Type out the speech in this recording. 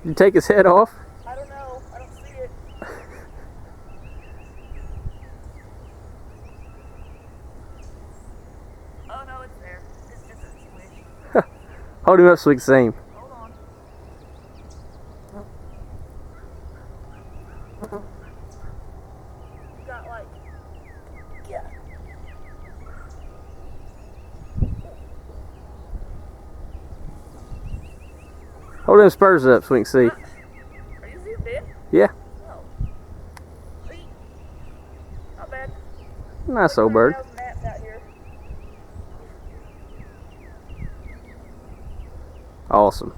You take his head off? I don't know. I don't see it. Oh no, it's there. It's just a squish. Hold him up so we can see him. Hold on. You got like, yeah. Hold them spurs up so we can see. Are you zoomed in? Yeah. Oh. Sweet. Not bad. Nice old bird. 100,000 maps out here. Awesome.